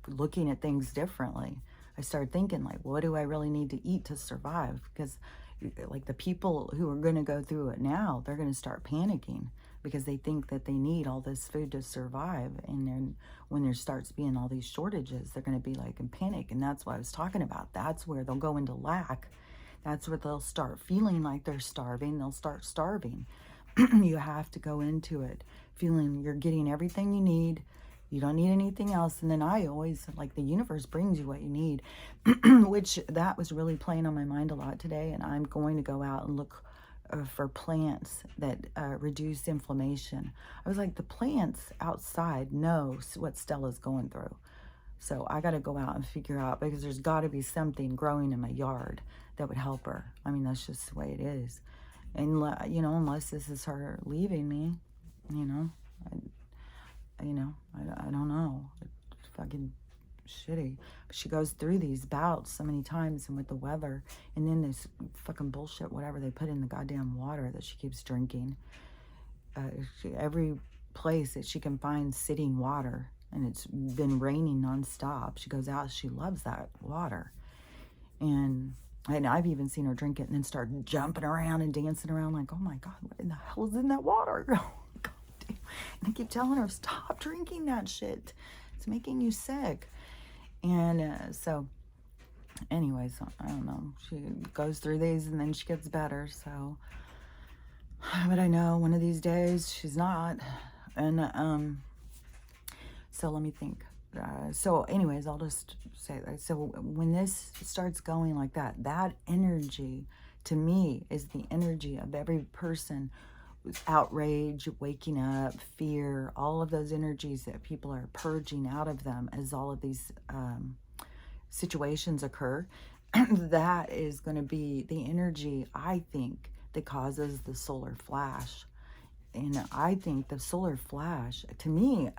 looking at things differently. I started thinking, like, what do I really need to eat to survive? Because, like the people who are going to go through it now, they're going to start panicking because they think that they need all this food to survive. And then when there starts being all these shortages, they're going to be like in panic. And that's what I was talking about. That's where they'll go into lack. That's where they'll start feeling like they're starving. They'll start starving. You have to go into it feeling you're getting everything you need. You don't need anything else. And then I always, like, the universe brings you what you need, which that was really playing on my mind a lot today. And I'm going to go out and look for plants that reduce inflammation. I was like, the plants outside know what Stella's going through. So I got to go out and figure out, because there's got to be something growing in my yard that would help her. I mean, that's just the way it is. And, you know, unless this is her leaving me, you know, I don't know. It's fucking shitty. But she goes through these bouts so many times, and with the weather, and then this fucking bullshit, whatever they put in the goddamn water that she keeps drinking. Every place that she can find sitting water, and it's been raining nonstop. She goes out, she loves that water. And I've even seen her drink it and then start jumping around and dancing around like, oh my God, what in the hell is in that water? God damn. And I keep telling her, stop drinking that shit. It's making you sick. And so anyways, I don't know. She goes through these and then she gets better. So, but I know one of these days she's not. And so let me think. So anyways, I'll just say that. So when this starts going like that, that energy to me is the energy of every person with outrage, waking up, fear, all of those energies that people are purging out of them as all of these situations occur. That is going to be the energy, I think, that causes the solar flash. And I think the solar flash, to me,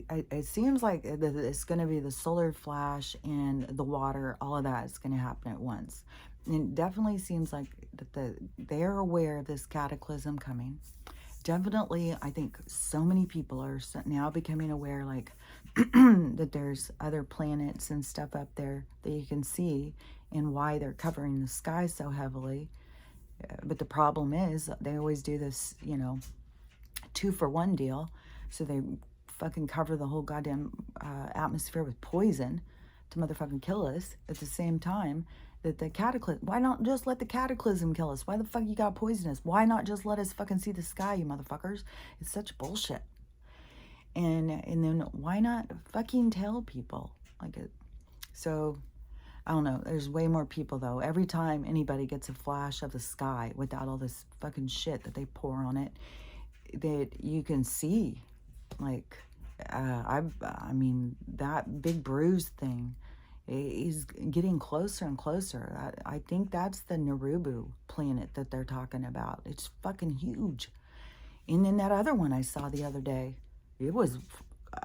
it seems like it's going to be the solar flash and the water, all of that is going to happen at once. And it definitely seems like that they're aware of this cataclysm coming. Definitely, I think so many people are now becoming aware, like, that there's other planets and stuff up there that you can see, and why they're covering the sky so heavily. But the problem is, they always do this, 2-for-1 deal. So they fucking cover the whole goddamn atmosphere with poison to motherfucking kill us at the same time that the cataclysm. Why not just let the cataclysm kill us? Why the fuck you gotta poison us? Why not just let us fucking see the sky, you motherfuckers? It's such bullshit. And then why not fucking tell people like it? So I don't know. There's way more people though. Every time anybody gets a flash of the sky without all this fucking shit that they pour on it, that you can see, like, I mean, that big bruise thing is getting closer and closer. I think that's the Narubu planet that they're talking about. It's fucking huge. And then that other one I saw the other day, it was,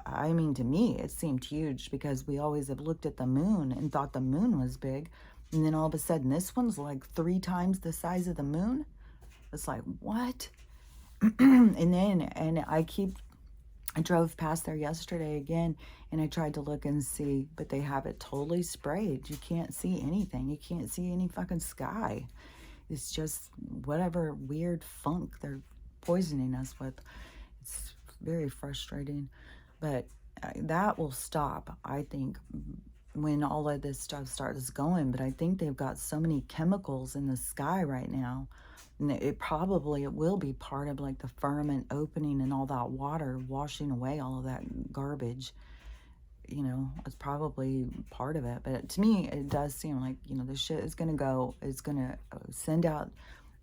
I mean, to me, it seemed huge because we always have looked at the moon and thought the moon was big. And then all of a sudden, this one's like 3 times the size of the moon. It's like, what? And I drove past there yesterday again, and I tried to look and see, but they have it totally sprayed. You can't see anything. You can't see any fucking sky. It's just whatever weird funk they're poisoning us with. It's very frustrating, but that will stop, I think, when all of this stuff starts going. But I think they've got so many chemicals in the sky right now, and it will be part of like the firmament opening and all that water washing away all of that garbage. It's probably part of it. But to me, it does seem like, this shit is going to go. It's going to send out,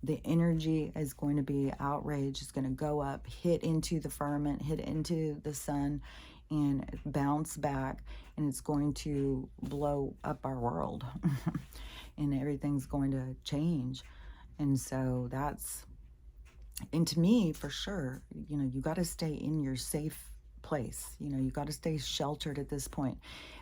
the energy is going to be outrage. It's going to go up, hit into the firmament, hit into the sun, and bounce back. And it's going to blow up our world. And everything's going to change. And so and to me, for sure, you got to stay in your safe place. You got to stay sheltered at this point.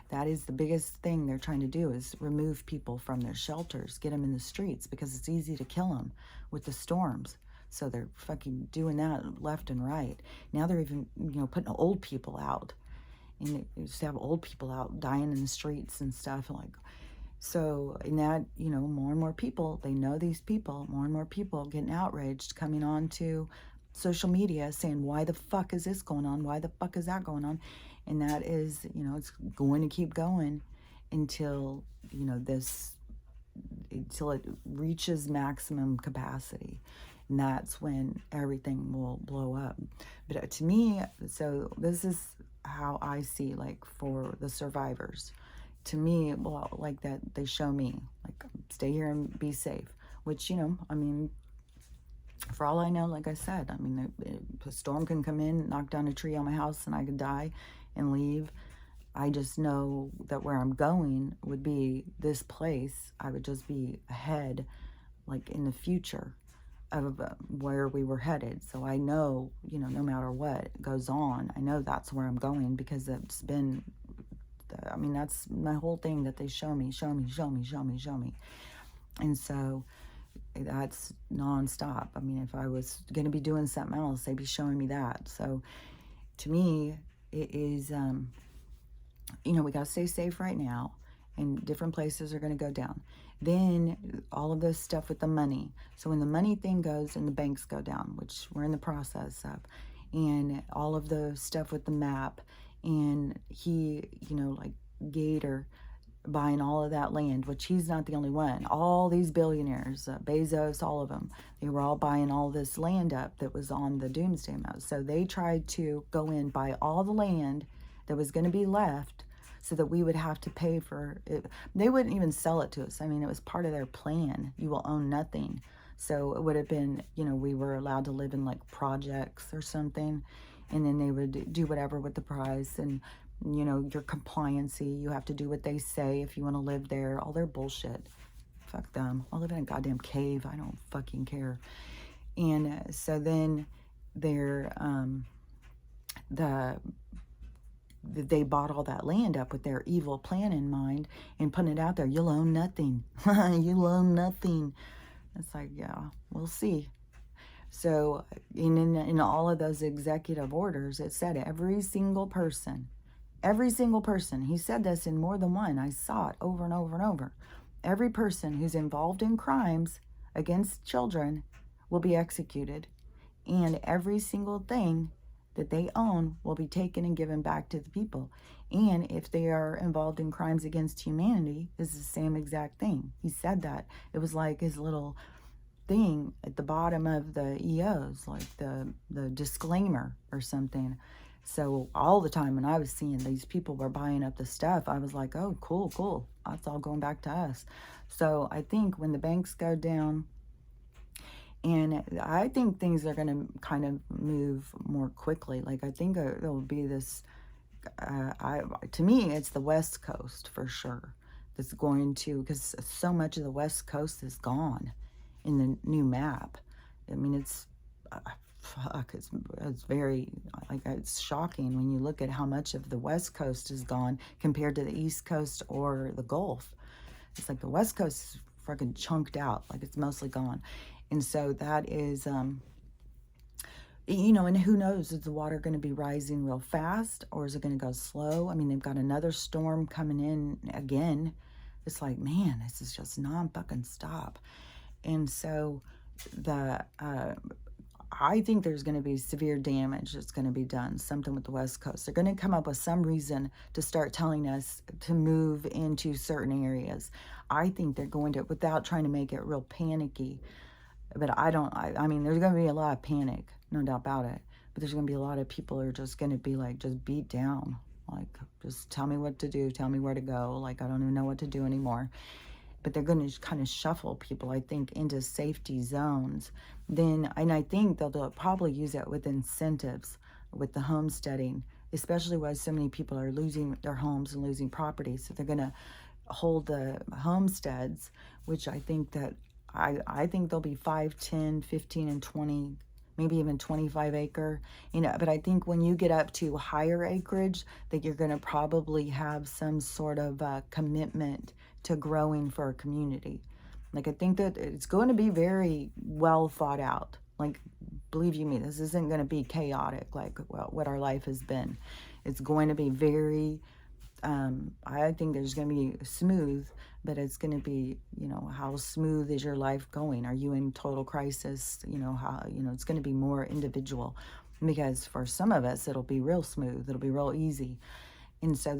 That is the biggest thing they're trying to do, is remove people from their shelters, get them in the streets, because it's easy to kill them with the storms. So they're fucking doing that left and right. Now they're even, putting old people out. And they used to have old people out dying in the streets and stuff. Like, So, in that, more and more people, they know these people, more and more people getting outraged, coming on to social media saying, why the fuck is this going on? Why the fuck is that going on? And that is, it's going to keep going until, this, until it reaches maximum capacity. And that's when everything will blow up. But to me, so this is how I see, like, for the survivors. To me, well, like that, they show me, like, stay here and be safe. Which, I mean, for all I know, like I said, I mean, a storm can come in, knock down a tree on my house, and I could die and leave. I just know that where I'm going would be this place. I would just be ahead, like in the future of where we were headed. So I know, no matter what goes on, I know that's where I'm going, because it's been, I mean, that's my whole thing, that they show me, show me, show me, show me, show me. And so that's nonstop. I mean, if I was going to be doing something else, they'd be showing me that. So to me, it is, we got to stay safe right now, and different places are going to go down. Then all of this stuff with the money. So when the money thing goes and the banks go down, which we're in the process of, and all of the stuff with the map, and he, like Gator buying all of that land, which he's not the only one. All these billionaires, Bezos, all of them, they were all buying all this land up that was on the doomsday map. So they tried to go in, buy all the land that was going to be left, so that we would have to pay for it. They wouldn't even sell it to us. I mean, it was part of their plan. You will own nothing. So it would have been, we were allowed to live in like projects or something, and then they would do whatever with the price, and your compliancy, you have to do what they say if you want to live there. All their bullshit. Fuck them. I'll live in a goddamn cave. I don't fucking care. And so then they bought all that land up with their evil plan in mind and putting it out there. You'll own nothing. You'll own nothing. It's like, yeah, we'll see. So in all of those executive orders, it said every single person, he said this in more than one. I saw it over and over and over. Every person who's involved in crimes against children will be executed. And every single thing that they own will be taken and given back to the people. And if they are involved in crimes against humanity, it's the same exact thing. He said that. It was like his little thing at the bottom of the EOs, like the disclaimer or something. So all the time when I was seeing these people were buying up the stuff, I was like, oh, cool. That's all going back to us. So I think when the banks go down, and I think things are going to kind of move more quickly. Like, I think there will be this, to me, it's the West Coast for sure that's going to, because so much of the West Coast is gone in the new map. I mean, it's very, like, it's shocking when you look at how much of the West Coast is gone compared to the East Coast or the Gulf. It's like the West Coast is fucking chunked out, like it's mostly gone. And so that is, and who knows, is the water going to be rising real fast, or is it going to go slow? I mean, they've got another storm coming in again. It's like, man, this is just non-fucking stop. And so I think there's going to be severe damage that's going to be done, something with the West Coast. They're going to come up with some reason to start telling us to move into certain areas. I think they're going to, without trying to make it real panicky. But I mean, there's going to be a lot of panic, no doubt about it. But there's going to be a lot of people who are just going to be like, just beat down. Like, just tell me what to do, tell me where to go. Like, I don't even know what to do anymore. But they're going to kind of shuffle people, I think, into safety zones. And I think they'll probably use it with incentives, with the homesteading, especially when so many people are losing their homes and losing property. So they're going to hold the homesteads, which I think that, I think they'll be 5, 10, 15, and 20, maybe even 25 acre, but I think when you get up to higher acreage, that you're going to probably have some sort of commitment to growing for a community. Like, I think that it's going to be very well thought out. Like, believe you me, this isn't going to be chaotic like what our life has been. It's going to be very I think there's going to be smooth, but it's going to be, how smooth is your life going? Are you in total crisis? How, it's going to be more individual, because for some of us, it'll be real smooth. It'll be real easy. And so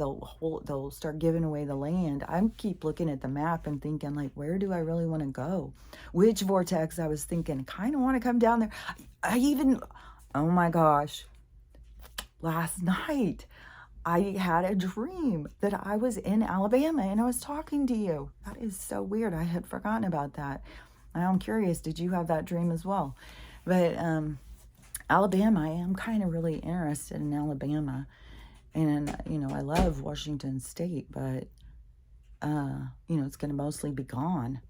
they'll start giving away the land. I keep looking at the map and thinking, like, where do I really want to go? Which vortex? I was thinking, kind of want to come down there. Oh my gosh, last night I had a dream that I was in Alabama and I was talking to you. That is so weird. I had forgotten about that. I'm curious, did you have that dream as well? But Alabama, I am kind of really interested in Alabama. And, I love Washington State, but, it's going to mostly be gone.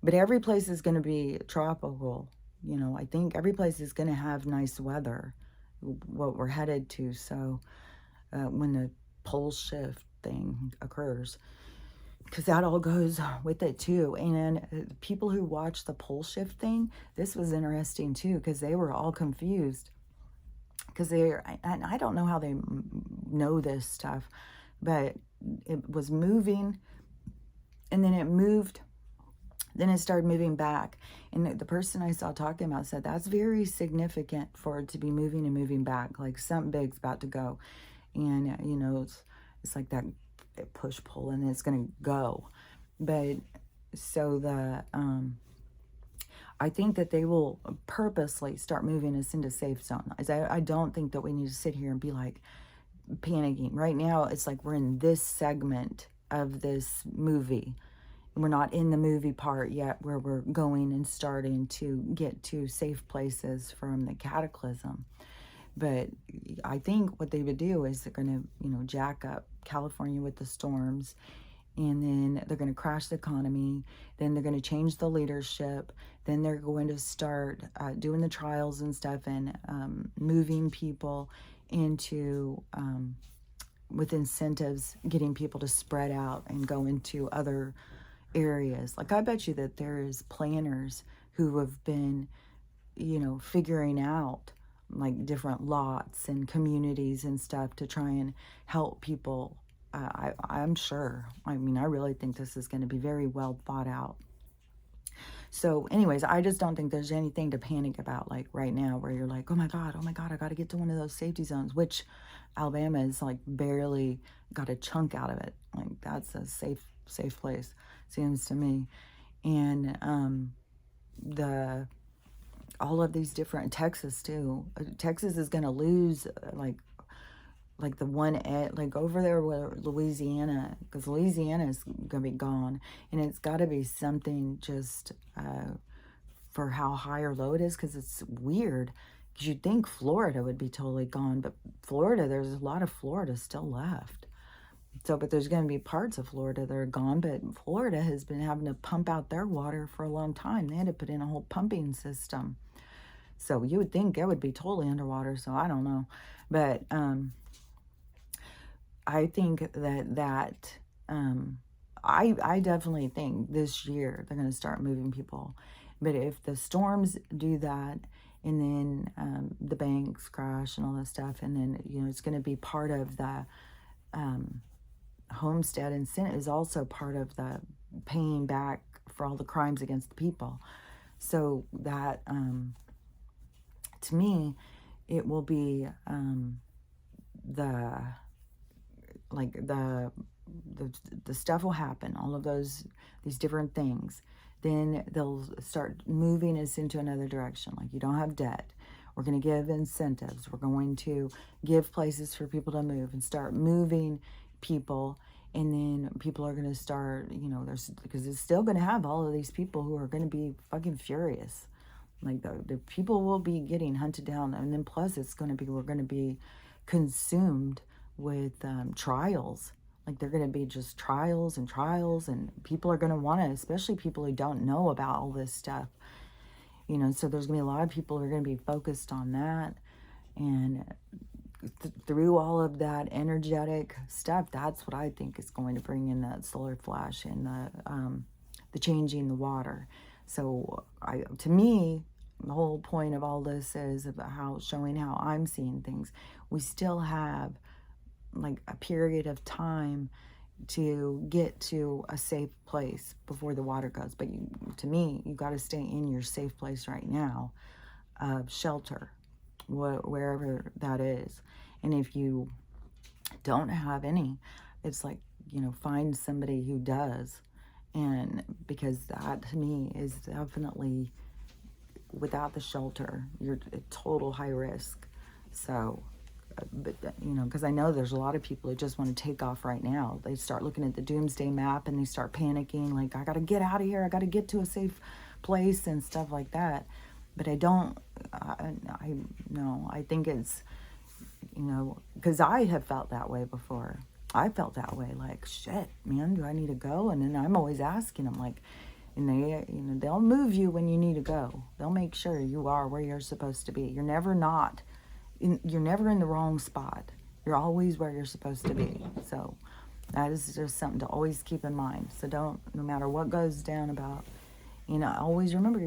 But every place is going to be tropical. I think every place is going to have nice weather, what we're headed to. So when the pole shift thing occurs, because that all goes with it too. And people who watch the pole shift thing, this was interesting too, because they were all confused. Because and I don't know how they know this stuff, but it was moving, and then it moved, then it started moving back. And the person I saw talking about said that's very significant for it to be moving and moving back, like something big's about to go. And, it's like that push-pull, and it's going to go. But so I think that they will purposely start moving us into safe zone. I don't think that we need to sit here and be like panicking. Right now, it's like we're in this segment of this movie. We're not in the movie part yet where we're going and starting to get to safe places from the cataclysm. But I think what they would do is they're going to, jack up California with the storms, and then they're going to crash the economy. Then they're going to change the leadership. Then they're going to start doing the trials and stuff, and moving people into, with incentives, getting people to spread out and go into other areas. Like, I bet you that there is planners who have been, figuring out like different lots and communities and stuff to try and help people. I'm sure. I mean, I really think this is going to be very well thought out. So anyways, I just don't think there's anything to panic about, like right now, where you're like, oh my God, I got to get to one of those safety zones, which Alabama is like barely got a chunk out of it. Like, that's a safe place, seems to me. And all of these different, Texas too. Texas is going to lose like the one like over there where Louisiana, because Louisiana is going to be gone, and it's got to be something just for how high or low it is, because it's weird, because you'd think Florida would be totally gone, but Florida, there's a lot of Florida still left. So, but there's going to be parts of Florida that are gone, but Florida has been having to pump out their water for a long time. They had to put in a whole pumping system. So you would think it would be totally underwater, so I don't know. But I think that I definitely think this year they're going to start moving people. But if the storms do that, and then the banks crash and all that stuff, and then, it's going to be part of the homestead, and Senate is also part of the paying back for all the crimes against the people. So that, to me, it will be the stuff will happen, all of these different things. Then they'll start moving us into another direction. Like, you don't have debt. We're going to give incentives. We're going to give places for people to move and start moving people. And then people are going to start, because it's still going to have all of these people who are going to be fucking furious. Like, the people will be getting hunted down. And then plus we're going to be consumed with trials. Like, they're going to be just trials, and people are going to want to, especially people who don't know about all this stuff. So there's going to be a lot of people who are going to be focused on that. And through all of that energetic stuff, that's what I think is going to bring in that solar flash and the changing the water. So to me, the whole point of all this is about showing how I'm seeing things. We still have like a period of time to get to a safe place before the water goes. But to me, you got to stay in your safe place right now, shelter, wherever that is. And if you don't have any, it's like, find somebody who does. And because that to me is definitely, without the shelter, you're at total high risk. So, but because I know there's a lot of people who just want to take off right now. They start looking at the doomsday map and they start panicking, like, I got to get out of here, I got to get to a safe place and stuff like that. But I don't, I think it's, because I have felt that way before. I felt that way, like, shit, man, do I need to go? And then I'm always asking them, like, and they, they'll move you when you need to go. They'll make sure you are where you're supposed to be. You're never in the wrong spot. You're always where you're supposed to be. So that is just something to always keep in mind. So no matter what goes down about, always remember,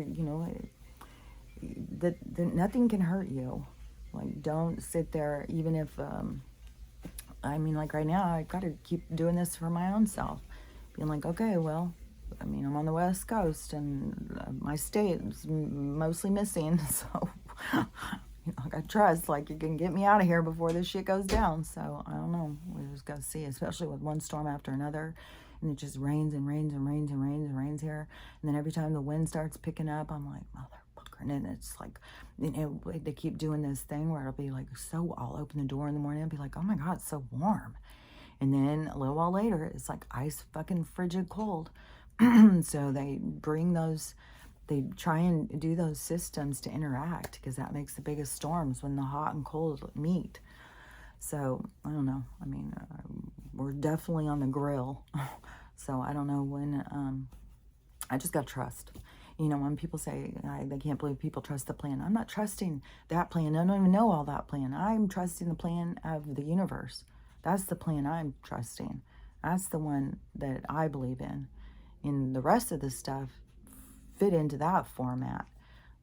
that nothing can hurt you. Like, don't sit there, even if, like right now, I got to keep doing this for my own self. Being like, okay, well, I'm on the West Coast and my state is mostly missing. So, I got trust, like, you can get me out of here before this shit goes down. So, I don't know. We just got to see, especially with one storm after another. And it just rains and rains and rains and rains and rains here. And then every time the wind starts picking up, I'm like, motherfucker. And then it's like, they keep doing this thing where it'll be like, so I'll open the door in the morning and be like, oh my God, it's so warm. And then a little while later, it's like ice fucking frigid cold. So they try and do those systems to interact, because that makes the biggest storms when the hot and cold meet. So, I don't know. We're definitely on the grill. So, I don't know when, I just got trust. When people say, they can't believe people trust the plan. I'm not trusting that plan. I don't even know all that plan. I'm trusting the plan of the universe. That's the plan I'm trusting. That's the one that I believe in. And the rest of the stuff fit into that format.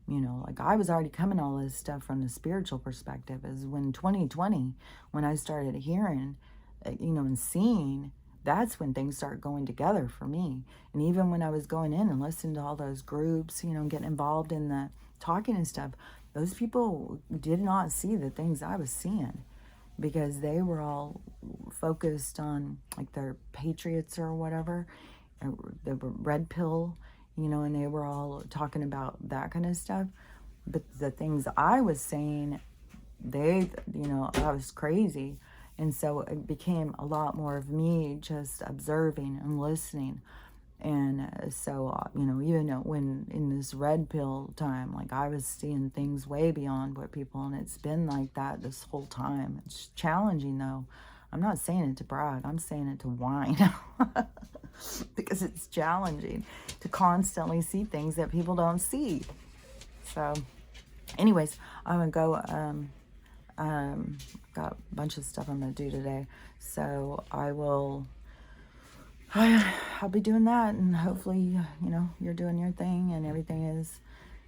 Like, I was already coming all this stuff from the spiritual perspective. Is when 2020, when I started hearing, and seeing, that's when things start going together for me. And even when I was going in and listening to all those groups, getting involved in the talking and stuff, those people did not see the things I was seeing, because they were all focused on, like, their patriots or whatever, the red pill, and they were all talking about that kind of stuff. But the things I was saying, I was crazy. And so it became a lot more of me just observing and listening. And so, even when in this red pill time, like, I was seeing things way beyond what people, and it's been like that this whole time. It's challenging, though. I'm not saying it to brag. I'm saying it to whine. Because it's challenging to constantly see things that people don't see. So, anyways, I'm going to go, got a bunch of stuff I'm going to do today. So, I'll be doing that, and hopefully, you're doing your thing and everything is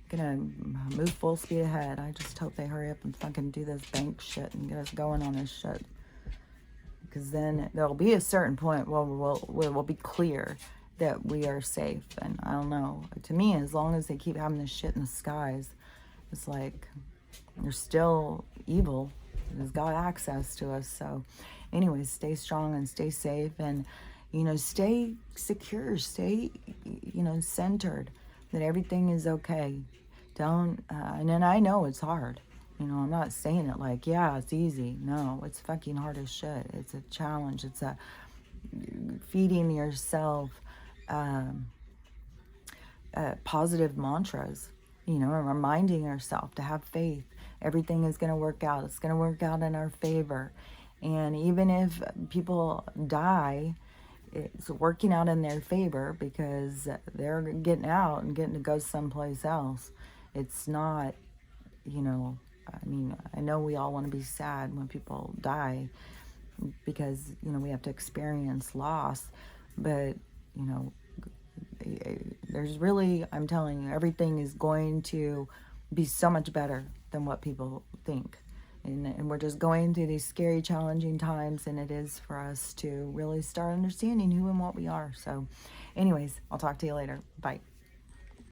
gonna move full speed ahead. I just hope they hurry up and fucking do this bank shit and get us going on this shit. Because then there'll be a certain point where we'll be clear that we are safe. And I don't know. To me, as long as they keep having this shit in the skies, it's like they're still evil. It's got access to us. So anyways, stay strong and stay safe, and stay secure, stay centered, that everything is okay. Don't and then I know it's hard. I'm not saying it like, yeah, it's easy. No, it's fucking hard as shit. It's a challenge. It's a feeding yourself positive mantras, and reminding yourself to have faith. Everything is going to work out. It's going to work out in our favor. And even if people die, it's working out in their favor, because they're getting out and getting to go someplace else. It's not, I know we all want to be sad when people die, because, we have to experience loss. But, there's really, I'm telling you, everything is going to be so much better than what people think. And we're just going through these scary, challenging times, and it is for us to really start understanding who and what we are. So anyways, I'll talk to you later. Bye.